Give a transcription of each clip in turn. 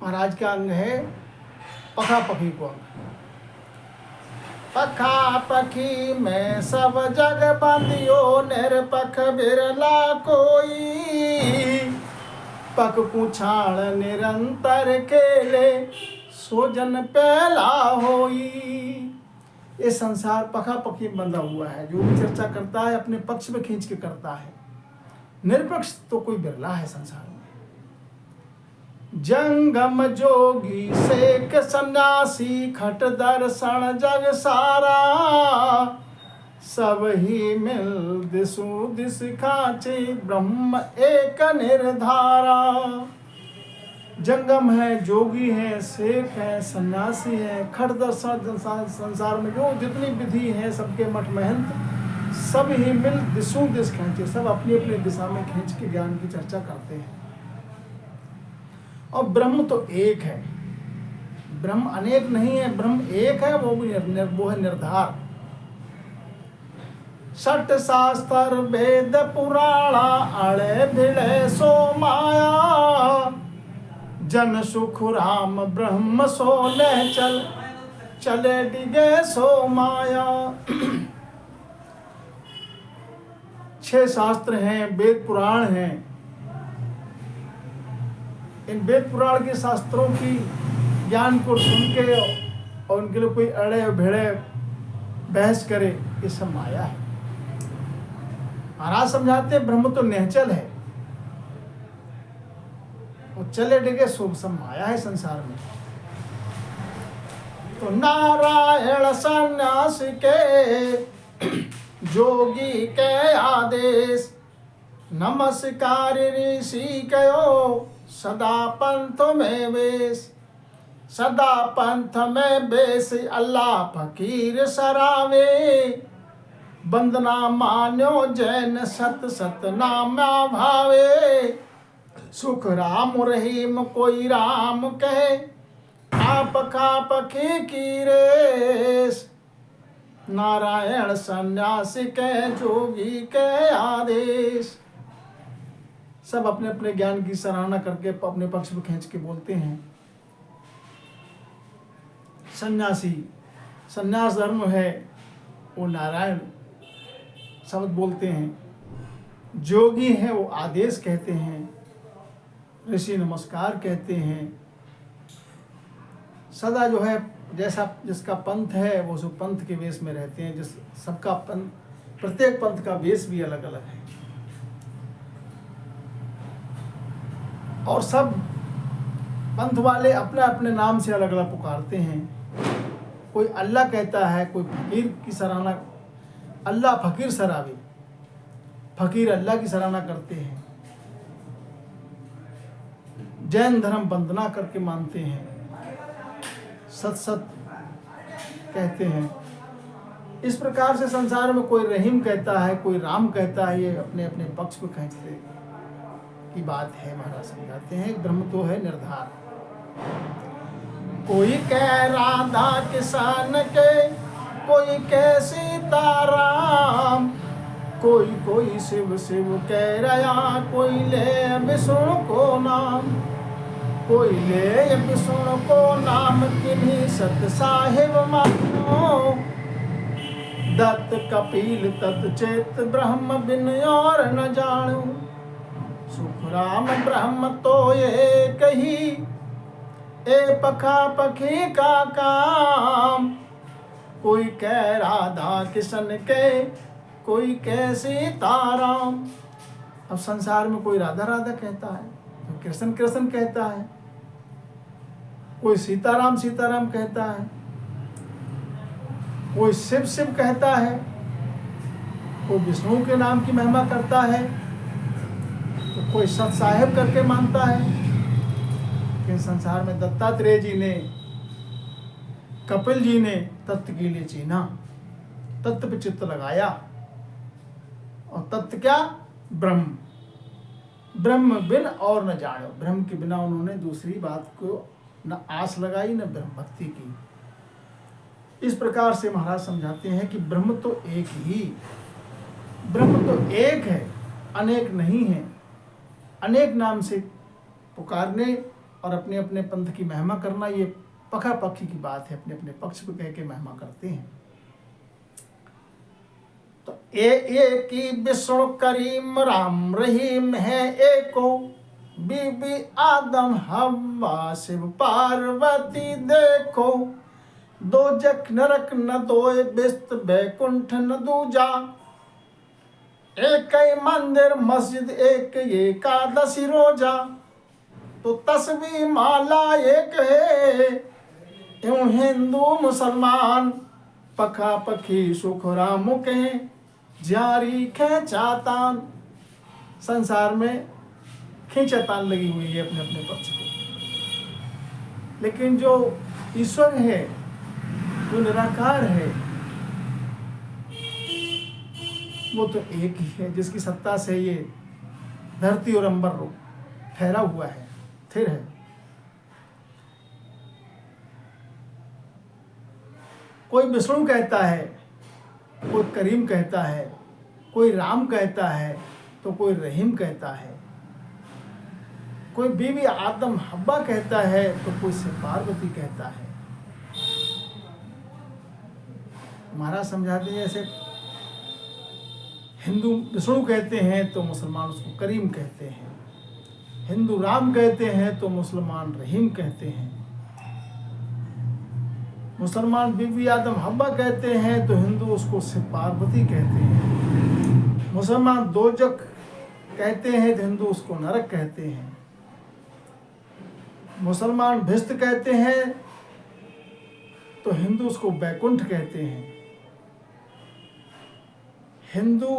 महाराज का अंग है पखा पखी को अंग। पखा पखी में सब जग बंदियो, निरपख बिरला कोई। पख पूछाण निरंतर खेले, सोजन पहला होई। ये संसार पखा पखी में बंधा हुआ है। जो भी चर्चा करता है अपने पक्ष में खींच के करता है। निरपक्ष तो कोई बिरला है संसार में। जंगम जोगी सेक सन्यासी, खट दर्शन जग सारा। सब ही मिल दिसु दिस खाचे, ब्रह्म एक निर्धारा। जंगम है, जोगी है, सेक है, सन्यासी है, खट दर्शन। संसार में जो जितनी विधि है सबके मठ महंत, सब ही मिल दिसु दिस खींचे, सब अपनी अपनी दिशा में खींच के ज्ञान की चर्चा करते हैं। और ब्रह्म तो एक है, ब्रह्म अनेक नहीं है, ब्रह्म एक है, वो है निर्धार। षट शास्त्र वेद पुराणा, अड़े भिड़े सो माया। जन सुख राम ब्रह्म सो ले चले डिगे सो माया। 6 शास्त्र हैं, वेद पुराण हैं। इन वेद पुराण के शास्त्रों की ज्ञान को सुन के और उनके लिए कोई अड़े भिड़े बहस करे, ये सब माया है। महाराज समझाते हैं ब्रह्म तो निश्चल है, वो चले डिगे सो सब माया है संसार में। तो नारायण सन्यास के जोगी के आदेश, नमस्कार ऋषि कयो सदा पंथ में वेश। सदा पंथ में बेस अल्लाह फकीर सरावे। वंदना मान्यो जैन सत सत नामा भावे। सुख राम रहीम कोई राम कहे, आप खाप की रेस। नारायण सन्यासी के जोगी के आदेश। सब अपने अपने ज्ञान की सराहना करके अपने पक्ष में खींच के बोलते हैं। सन्यासी, सन्यास धर्म है, वो नारायण शब्द बोलते हैं। जोगी है वो आदेश कहते हैं। ऋषि नमस्कार कहते हैं। सदा जो है जैसा जिसका पंथ है वो सब पंथ के वेश में रहते हैं। जिस सबका पंथ, प्रत्येक पंथ का वेश भी अलग अलग है। और सब पंथ वाले अपने अपने नाम से अलग अलग पुकारते हैं। कोई अल्लाह कहता है, कोई फकीर की सराहना, अल्लाह फकीर सरावे, फकीर अल्लाह की सराहना करते हैं। जैन धर्म वंदना करके मानते हैं, सत सत कहते हैं। इस प्रकार से संसार में कोई रहीम कहता है, कोई राम कहता है। ये अपने अपने पक्ष को खींचते की बात है। महाराज समझाते हैं ब्रह्म तो है निर्धार। कोई कह राधा किसान के, कोई कह सीताराम। कोई शिव शिव कह रहा, कोई ले विष्णु को नाम। कोई ले विष्णु को नाम, किन्हीं सत साहिब मानो। दत्त कपिल तत् चेत, ब्रह्म बिन और न जानू। सुख राम ब्रह्म तो ये कही, ए पखा पखी का काम। कोई कह राधा किशन के, कोई कह सीताराम। अब संसार में कोई राधा राधा कहता है, कोई कृष्ण कृष्ण कहता है, कोई सीताराम सीताराम कहता है, कोई शिव शिव कहता है, कोई विष्णु के नाम की महिमा करता है, तो कोई सत साहेब करके मानता है। लेकिन संसार में दत्तात्रेय जी ने, कपिल जी ने तत्व के लिए चीना, तत्व पे चित्त लगाया। और तत्व क्या? ब्रह्म। ब्रह्म बिन और न जानो। ब्रह्म के बिना उन्होंने दूसरी बात को न आस लगाई, न ब्रह्म भक्ति की। इस प्रकार से महाराज समझाते हैं कि ब्रह्म तो एक ही, ब्रह्म तो एक है, अनेक नहीं है। अनेक नाम से पुकारने और अपने अपने पंथ की महिमा करना ये पखा पखी की बात है, अपने अपने पक्ष पे कह के महिमा करते हैं। तो एक ही विष्णु करीम राम रहीम है एको, बीबी आदम हव्वा शिव पार्वती देखो, दो जख नरक न दोए बिस्त बैकुंठ न दूजा, एक ही मंदिर मस्जिद एक एकादशी रोजा, तो तस्बीह माला एक है, यूं हिंदू मुसलमान पखा पखी सुख राम के जारी खेचातान। संसार में खींचातान लगी हुई है अपने अपने पक्ष को, लेकिन जो ईश्वर है, जो निराकार है, वो तो एक ही है, जिसकी सत्ता से ये धरती और अंबर ठहरा हुआ है, स्थिर है। कोई विष्णु कहता है, कोई करीम कहता है, कोई राम कहता है, तो कोई रहीम कहता है, कोई बीवी आदम हव्वा कहता है, तो कोई शिव पार्वती कहता है। महाराज समझाते हैं जैसे हिंदू विष्णु कहते हैं तो मुसलमान उसको करीम कहते हैं, हिंदू राम कहते हैं तो मुसलमान रहीम कहते हैं, मुसलमान बीवी आदम हव्वा कहते हैं तो हिंदू उसको शिव पार्वती कहते हैं, मुसलमान दोजख कहते हैं तो हिंदू उसको नरक कहते हैं, मुसलमान भिस्त कहते हैं तो हिंदू उसको बैकुंठ कहते हैं, हिंदू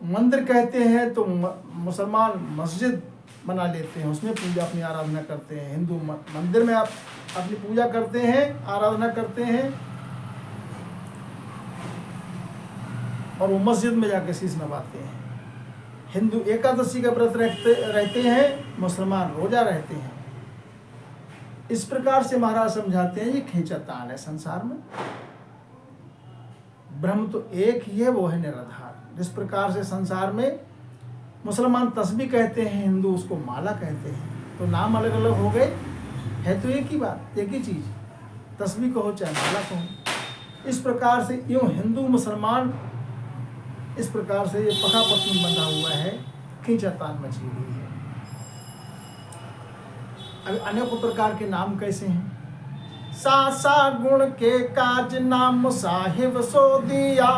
मंदिर कहते हैं तो मुसलमान मस्जिद बना लेते हैं, उसमें पूजा अपनी आराधना करते हैं। हिंदू मंदिर में आप अपनी पूजा करते हैं, आराधना करते हैं, और वो मस्जिद में जाकर शीश नवाते हैं। हिंदू एकादशी का व्रत रहते हैं, मुसलमान रोजा रहते हैं। इस प्रकार से महाराज समझाते हैं ये खींचातान है संसार में। ब्रह्म तो एक ही है, वो है निराधार। जिस प्रकार से संसार में मुसलमान तस्बीह कहते हैं, हिंदू उसको माला कहते हैं, तो नाम अलग अलग हो गए, है तो एक ही बात, एक ही चीज, तस्बीह कहो चाहे माला कहो। इस प्रकार से यूं हिंदू मुसलमान इस प्रकार से ये पखा पखी बंधा हुआ है, खींचातान मची हुई है। अब अनेकों प्रकार के नाम कैसे हैं? सा गुण के काज नाम साहिब सो दिया,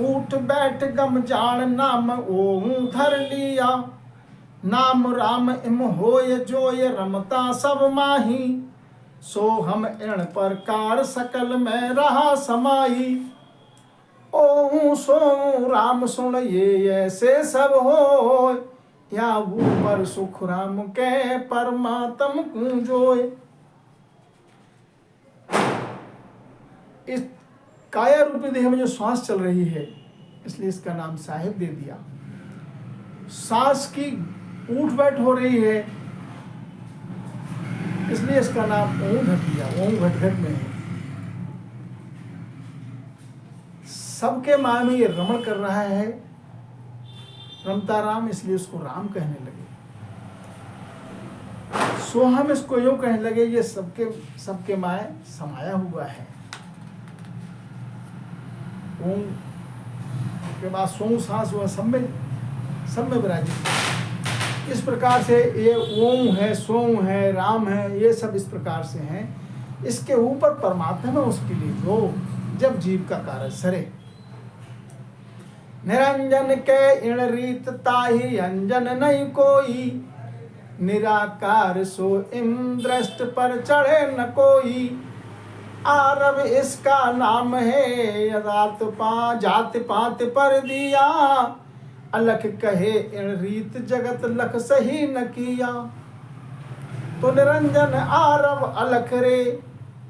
उठ बैठ गम जान नाम ओहूं धर लिया, नाम राम इम होय जोय रमता सब माही, सो हम इण प्रकार सकल में रहा समाई, ओहूं सो राम सुन ये ऐसे सब हो, या ऊपर सुख राम के परमात्म कुंजोय। इस काया रूपी देह में जो श्वास चल रही है, इसलिए इसका नाम साहिब दे दिया। सांस की उठ बैठ हो रही है, इसलिए इसका नाम ओम घट दिया। ओम घट घट में है, सबके माया में ये रमण कर रहा है, रमता राम, इसलिए उसको राम कहने लगे। सो हम इसको यूं कहने लगे, ये सबके माया समाया हुआ है। ओम के बाद सोम सांस हुआ, सब में विराजित। इस प्रकार से ये ओम है, सोम है, राम है, ये सब इस प्रकार से हैं। इसके ऊपर परमात्मा में उसके लिए जो जब जीव का कार्य सरे, निरंजन के इण रीत ताहि अंजन नहीं कोई, निराकार सो इंद्रष्ट पर चढ़े न कोई, आरब इसका नाम है, जात पात पर दिया, अलख कहे इण रीत जगत लख सही न किया, तो निरंजन आरब अलख रे,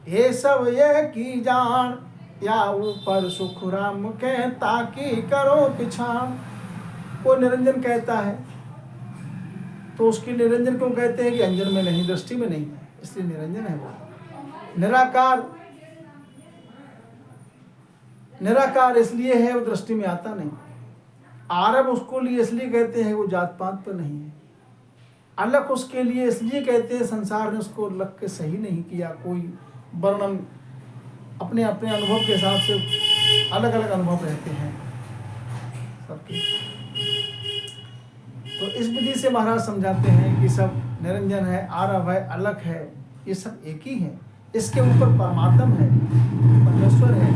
ये सब ये की जान, या ऊपर सुख राम के ताकि करो पिछाड़। वो निरंजन कहता है तो उसकी निरंजन क्यों कहते हैं कि अंजन में नहीं, दृष्टि में नहीं, इसलिए निरंजन है वो। निराकार इसलिए है वो दृष्टि में आता नहीं। आरब उसको लिए इसलिए कहते हैं वो जात पात पर नहीं है। अलग उसके लिए इसलिए कहते हैं संसार ने उसको लग के सही नहीं किया। कोई वर्णन अपने अपने अनुभव के हिसाब से अलग अलग अनुभव रहते हैं सबके। तो इस विधि से महाराज समझाते हैं कि सब निरंजन है, आरव है, अलग है, ये सब एक ही है। इसके ऊपर परमात्म है, परमेश्वर है,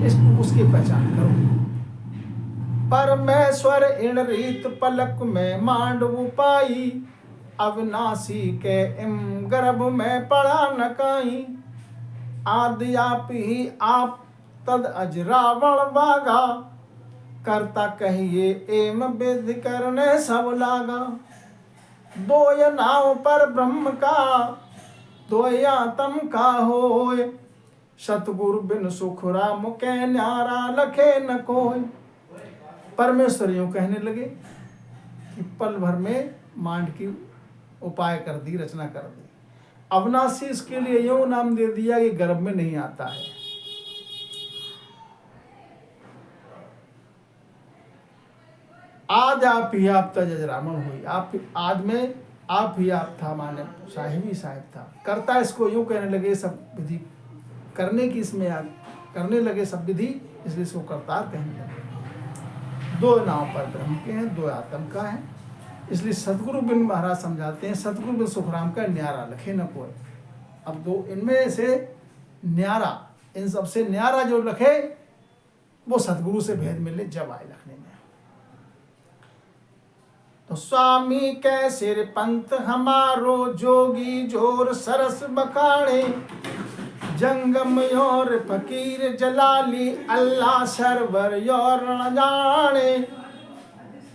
इसको उसकी पहचान करो। परमेश्वर इन रीत पलक में मांडव पाई, अविनाशी के इम गर्भ में पड़ा न काई। आदि आप ही आप तद अजरावण बागा, करता कहिए एम विधि करने सब लागा। दो या नाव पर ब्रह्म का, दो आत्म का होय, सतगुरु बिन सुख राम के न्यारा लखे न कोय। परमेश्वर यूं कहने लगे कि पल भर में मांड की उपाय कर दी, रचना कर दी। अविनाशी इसके लिए यूं नाम दे दिया कि गर्भ में नहीं आता है। आज आप ही आप तजरामन हुई, आप आज में आप ही आप था, माने साहिब ही साहिब था। करता इसको यूं कहने लगे, सब विधि करने की इसमें करने लगे सब विधि, इसलिए इसको करतार कहने लगे। दो नाव पर ब्रह्म के हैं, दो आत्म का है, इसलिए सतगुरु बिन महाराज समझाते हैं सतगुरु बिन सुखराम का न्यारा लखे न कोई। अब दो इनमें से न्यारा, इन सबसे न्यारा जो लखे वो सतगुरु से भेद मिले जब आए लखने में। तो स्वामी के सिर पंथ हमारो, जोगी जोर सरस बखाड़े। जंगम योर फकीर जलाली, अल्लाह सरवर योर न जाने।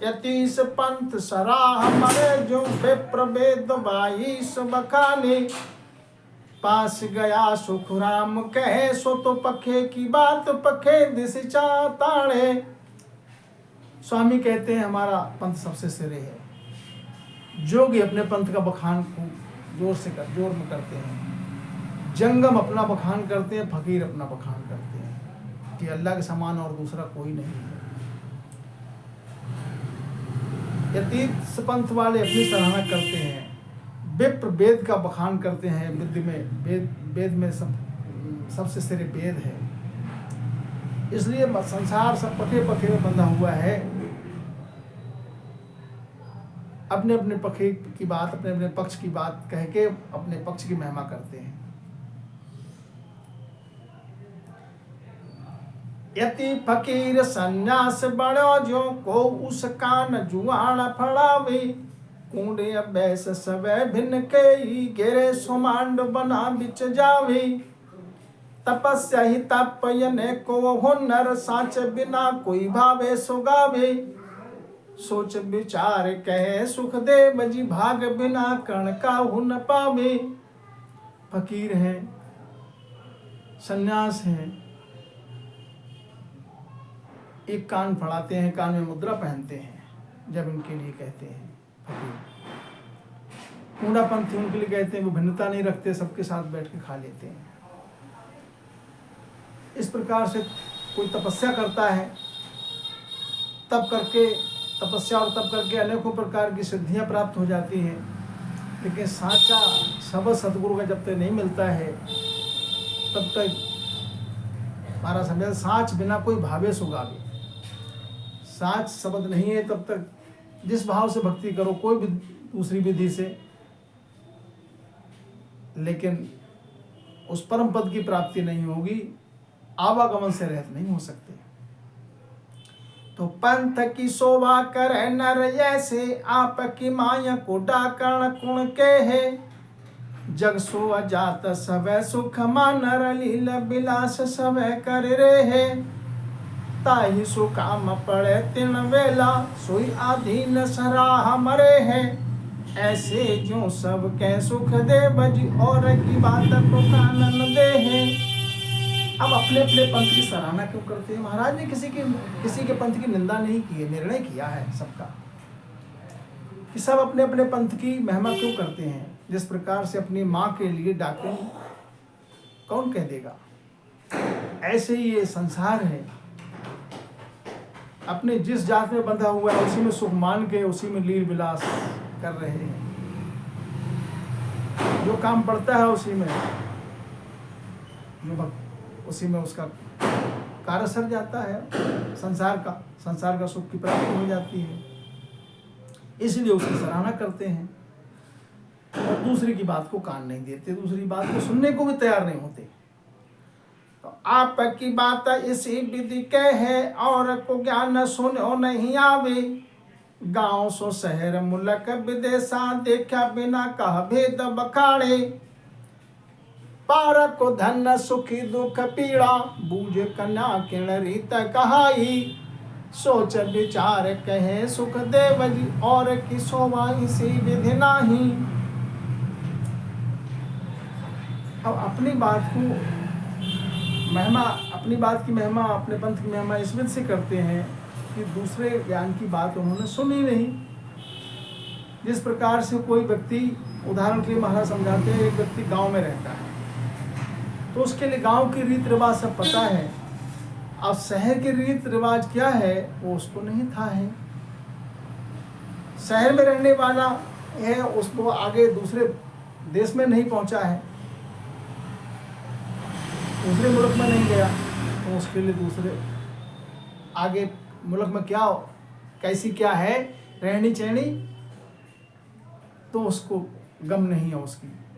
यतीस पंथ सराह मरे, जो विप्र वेद वाईस बखाने। पास गया सुखराम कहे, सो तो पखे की बात पखे दिस चाताड़े। स्वामी कहते हैं हमारा पंथ सबसे सिरे है। जोगी अपने पंथ का बखान जोर में करते हैं। जंगम अपना बखान करते हैं, फकीर अपना बखान करते हैं कि अल्लाह के समान और दूसरा कोई नहीं है। यतीत पंथ वाले अपनी सराहना करते हैं। विप्र वेद का बखान करते हैं। वेद में सबसे सिरे वेद है, इसलिए संसार सब पखे पखे में बंधा हुआ है। अपने अपने पखे की बात, अपने अपने पक्ष की बात कह के अपने पक्ष की महिमा करते हैं। यति फकीर सन्यास बड़ो, जो को उसका न जुआन फड़ावे। कूड़े अभ्यास सवै भिन्न के, गिरे सुमांड बना बिच जावे। तपस्या ही तपयने को हुनर, साच बिना कोई भावे सुगावे। सोच विचार कहे सुख देव जी, भाग बिना कण का हुन पावे। फकीर हैं, सन्यास हैं, एक कान फड़ाते हैं, कान में मुद्रा पहनते हैं जब इनके लिए कहते हैं फकीर। कूड़ापंथी उनके लिए कहते हैं वो भिन्नता नहीं रखते, सबके साथ बैठ के खा लेते हैं। इस प्रकार से कोई तपस्या करता है, तब करके तपस्या और तब करके अनेकों प्रकार की सिद्धियां प्राप्त हो जाती हैं। लेकिन साचा शब्द सतगुरु का जब तक नहीं मिलता है तब तक हमारा समझा साच बिना कोई भावे सुगावे। साच शब्द नहीं है तब तक जिस भाव से भक्ति करो कोई भी दूसरी विधि से, लेकिन उस परम पद की प्राप्ति नहीं होगी, आवागमन से रहित नहीं हो सकते। तो पंथ की शोभा करे नर ऐसे, आपकी माया को डाकण कुण के है। जग सो अजात सवै सुख मानर, लील बिलास सवै कर रे है। ताहि सुकाम पड़े तिन वेला, सोई आधीन सराह मरे है। ऐसे जो सब के सुख दे बजी, और की बात को कानन दे है। अब अपने अपने पंथ की सराहना क्यों करते हैं? महाराज ने किसी के पंथ की निंदा नहीं की है, निर्णय किया है सबका कि सब अपने अपने पंथ की महिमा क्यों करते हैं। जिस प्रकार से अपनी माँ के लिए डाकू कौन कह देगा, ऐसे ही ये संसार है। अपने जिस जात में बंधा हुआ है उसी में सुख मान के उसी में लील विलास कर रहे हैं। जो काम पड़ता है उसी में उसी में उसका कार्य सर जाता है, संसार का सुख की प्राप्ति हो जाती है, इसलिए उसकी सराहना करते हैं और दूसरी की बात को कान नहीं देते, दूसरी बात को सुनने को भी तैयार नहीं होते। तो आपकी बात इसी विधि के है और को ज्ञान सुनो नहीं आवे, गांव सो शहर मुल्क विदेशा देखा बिना कह भेद बखाड़े, पार को धन सुखी दुख पीड़ा बूझ कन्या किण रीत कहाई, सोच विचार कहे सुख देव जी और की शोभा इसी विधि नाही। अब अपनी बात की महिमा अपने पंथ की महिमा इस विधि से करते हैं कि दूसरे ज्ञान की बात उन्होंने सुनी नहीं। जिस प्रकार से कोई व्यक्ति, उदाहरण के लिए महाराज समझाते हैं, एक व्यक्ति गांव में रहता है तो उसके लिए गांव की रीत रिवाज सब पता है, अब शहर के रीत रिवाज क्या है वो उसको नहीं था है। शहर में रहने वाला है, उसको आगे दूसरे देश में नहीं पहुंचा है, दूसरे मुल्क में नहीं गया, तो उसके लिए दूसरे आगे मुल्क में कैसी क्या है रहनी चहनी, तो उसको गम नहीं है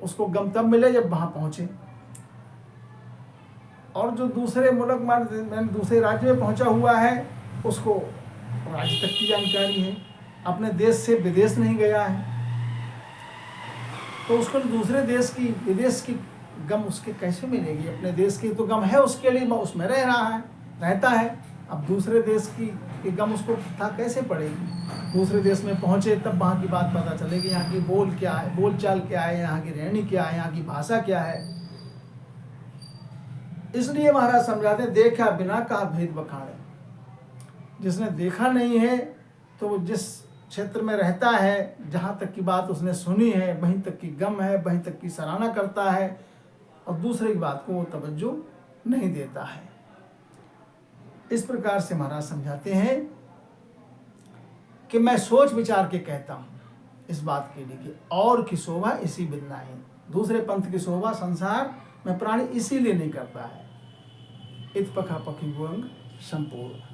उसको गम तब मिले जब वहां पहुंचे। और जो दूसरे मुल्क में दूसरे राज्य में पहुंचा हुआ है उसको राज्य तक की जानकारी है, अपने देश से विदेश नहीं गया है, तो उसको दूसरे देश की विदेश की गम उसके कैसे मिलेगी। अपने देश की तो गम है उसके लिए, उसमें रहता है, अब दूसरे देश की गम उसको था कैसे पड़ेगी। दूसरे देश में पहुंचे तब वहाँ की बात पता चलेगी, यहाँ की बोल चाल क्या है, यहाँ की रहनी क्या है, यहाँ की भाषा क्या है। इसलिए महाराज समझाते हैं, देखा बिना कहा भेद बखाड़े। जिसने देखा नहीं है तो वो जिस क्षेत्र में रहता है, जहाँ तक की बात उसने सुनी है वहीं तक की गम है, वहीं तक की सराहना करता है और दूसरे की बात को वो तवज्जो नहीं देता है। इस प्रकार से महाराज समझाते हैं कि मैं सोच विचार के कहता हूँ इस बात के लिए कि और की शोभा इसी बिना है। दूसरे पंथ की शोभा संसार में प्राणी इसीलिए नहीं करता है। इत पखा पखी गुंग संपूर्ण।